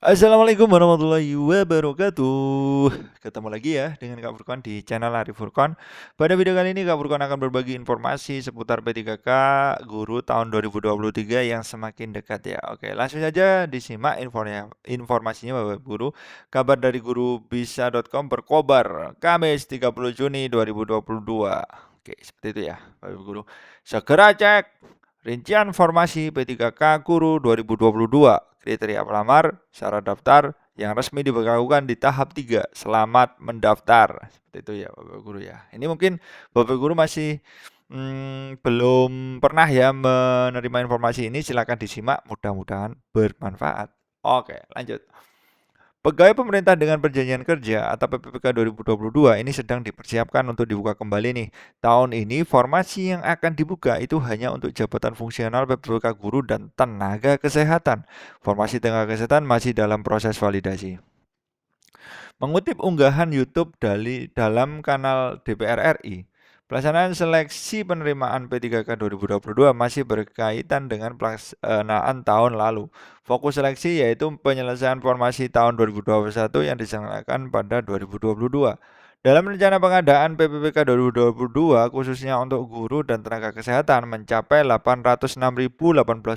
Assalamualaikum warahmatullahi wabarakatuh. Ketemu lagi ya dengan Kak Furqan di channel Arif Furqan. Pada video kali ini Kak Furqan akan berbagi informasi seputar P3K Guru tahun 2023 yang semakin dekat ya. Oke, langsung saja disimak informasinya Bapak Guru. Kabar dari guru bisa.com berkobar Kamis 30 Juni 2022. Oke, seperti itu ya Bapak Guru. Segera cek rincian formasi P3K Guru 2022, kriteria pelamar, syarat daftar yang resmi diberlakukan di tahap 3. Selamat mendaftar. Seperti itu ya Bapak Guru ya. Ini mungkin Bapak Guru masih belum pernah ya menerima informasi ini, silakan disimak, mudah-mudahan bermanfaat. Oke, lanjut. Pegawai pemerintah dengan perjanjian kerja atau PPK 2022 ini sedang dipersiapkan untuk dibuka kembali nih. Tahun ini formasi yang akan dibuka itu hanya untuk jabatan fungsional PPK guru dan tenaga kesehatan. Formasi tenaga kesehatan masih dalam proses validasi. Mengutip unggahan YouTube dalam kanal DPR RI, pelaksanaan seleksi penerimaan P3K 2022 masih berkaitan dengan pelaksanaan tahun lalu. Fokus seleksi yaitu penyelesaian formasi tahun 2021 yang diselenggarakan pada 2022. Dalam rencana pengadaan PPPK 2022 khususnya untuk guru dan tenaga kesehatan mencapai 806.018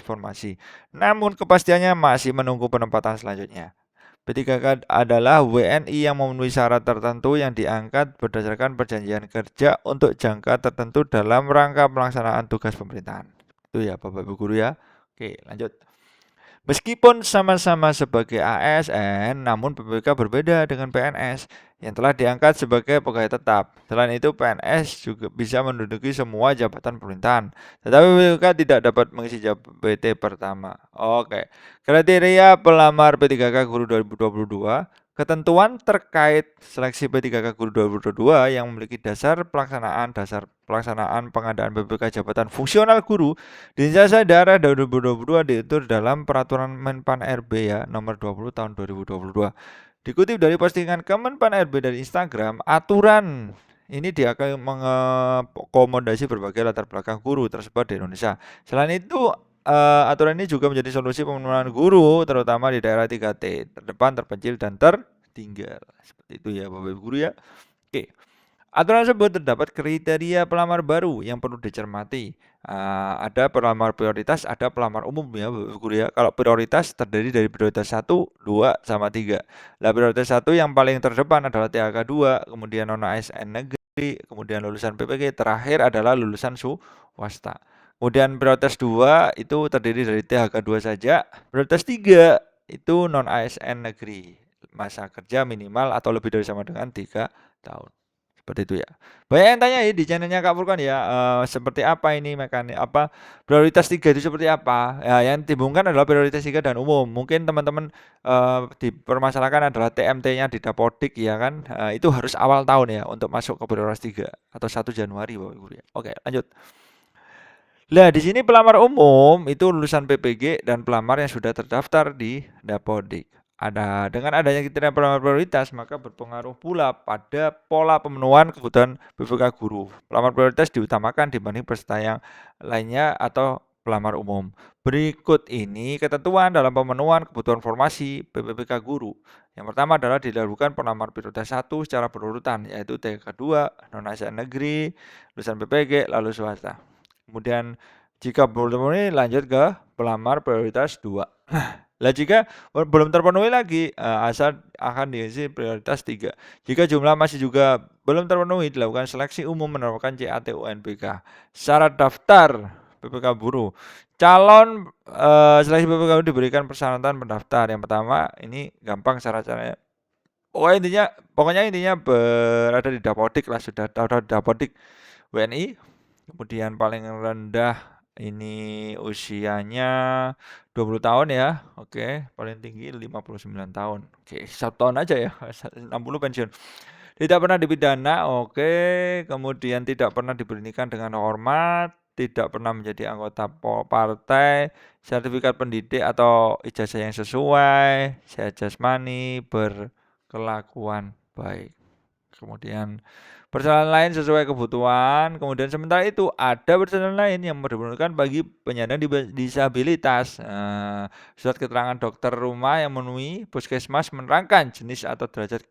formasi. Namun kepastiannya masih menunggu penempatan selanjutnya. P3K adalah WNI yang memenuhi syarat tertentu yang diangkat berdasarkan perjanjian kerja untuk jangka tertentu dalam rangka pelaksanaan tugas pemerintahan. Itu ya Bapak Ibu Guru ya. Oke, lanjut. Meskipun sama-sama sebagai ASN, namun PPK berbeda dengan PNS yang telah diangkat sebagai pegawai tetap. Selain itu, PNS juga bisa menduduki semua jabatan pemerintahan, tetapi PPK tidak dapat mengisi jabatan PT pertama. Oke, kriteria pelamar P3K Guru 2022. Ketentuan terkait seleksi P3K Guru 2022 yang memiliki dasar pelaksanaan pengadaan PPK jabatan fungsional guru di Jasa Daerah 2022 diatur dalam Peraturan Menpan RB ya nomor 20 tahun 2022. Dikutip dari postingan Kemenpan RB dari Instagram, aturan ini dia akan mengakomodasi berbagai latar belakang guru tersebar di Indonesia. Selain itu, aturan ini juga menjadi solusi pemenuhan guru terutama di daerah 3T, terdepan, terpencil, dan tertinggal. Seperti itu ya Bapak Ibu guru ya. Oke. Aturan tersebut terdapat kriteria pelamar baru yang perlu dicermati. Ada pelamar prioritas, ada pelamar umum ya, Bapak Ibu Guru ya. Kalau prioritas terdiri dari prioritas 1, 2, sama 3. Nah, prioritas 1 yang paling terdepan adalah THK 2, kemudian non ASN negeri, kemudian lulusan PPG, terakhir adalah lulusan swasta. Kemudian prioritas 2 itu terdiri dari THK 2 saja. Prioritas 3 itu non ASN negeri. Masa kerja minimal atau lebih dari sama dengan 3 tahun. Seperti itu ya. Banyak yang tanya ya di channelnya Kak Furqan ya, seperti apa ini mekanik apa prioritas 3 itu seperti apa? Ya, yang dibingungkan adalah prioritas 3 dan umum. Mungkin teman-teman dipermasalahkan adalah TMT-nya di Dapodik ya kan. Itu harus awal tahun ya untuk masuk ke prioritas 3 atau 1 Januari Bapak Ibu ya. Oke, lanjut. Lah di sini pelamar umum itu lulusan PPG dan pelamar yang sudah terdaftar di Dapodik. Dengan adanya kriteria pelamar prioritas maka berpengaruh pula pada pola pemenuhan kebutuhan PPK guru. Pelamar prioritas diutamakan dibanding peserta yang lainnya atau pelamar umum. Berikut ini ketentuan dalam pemenuhan kebutuhan formasi PPK guru. Yang pertama adalah dilakukan pelamar prioritas 1 secara berurutan yaitu TK 2, non ASN negeri, lulusan PPG, lalu swasta. Kemudian jika belum terpenuhi lanjut ke pelamar prioritas 2. Lah jika belum terpenuhi lagi asal akan diisi prioritas 3. Jika jumlah masih juga belum terpenuhi dilakukan seleksi umum menerapkan CAT UNBK. Syarat daftar PPK buruh. Calon seleksi PPK buruh diberikan persyaratan pendaftar. Yang pertama ini gampang syarat-syaratnya. Pokoknya intinya berada di Dapodik lah, sudah tahu Dapodik WNI. Kemudian paling rendah ini usianya 20 tahun ya. Oke, paling tinggi 59 tahun. Oke, 1 tahun aja ya. 60 pensiun. Tidak pernah dipidana. Oke, kemudian tidak pernah diberhentikan dengan hormat, tidak pernah menjadi anggota partai, sertifikat pendidik atau ijazah yang sesuai, sehat jasmani, berkelakuan baik. Kemudian Persyaratan lain sesuai kebutuhan. Kemudian sementara itu ada persyaratan lain yang diperlukan bagi penyandang disabilitas. Surat keterangan dokter rumah yang memenuhi puskesmas menerangkan jenis atau derajat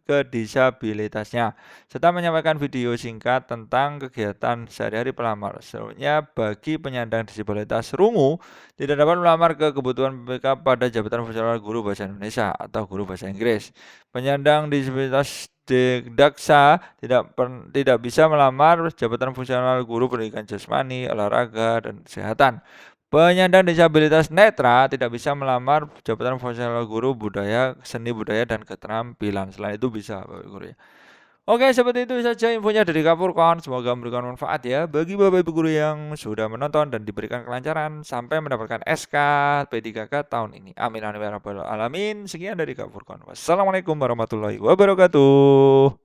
kedisabilitasnya, serta menyampaikan video singkat tentang kegiatan sehari-hari pelamar. Selanjutnya, bagi penyandang disabilitas rungu, tidak dapat melamar ke kebutuhan PPK pada jabatan fungsional guru bahasa Indonesia atau guru bahasa Inggris. Penyandang disabilitas daksa tidak bisa melamar jabatan fungsional guru pendidikan jasmani, olahraga, dan kesehatan. Penyandang disabilitas netra tidak bisa melamar jabatan fungsional guru budaya, seni budaya, dan keterampilan. Selain itu bisa, Bapak Guru ya. Oke, seperti itu saja infonya dari Kak Furqon. Semoga memberikan manfaat ya bagi Bapak Ibu guru yang sudah menonton dan diberikan kelancaran sampai mendapatkan SK P3K tahun ini. Amin amin ya rabbal alamin. Sekian dari Kak Furqon. Wassalamualaikum warahmatullahi wabarakatuh.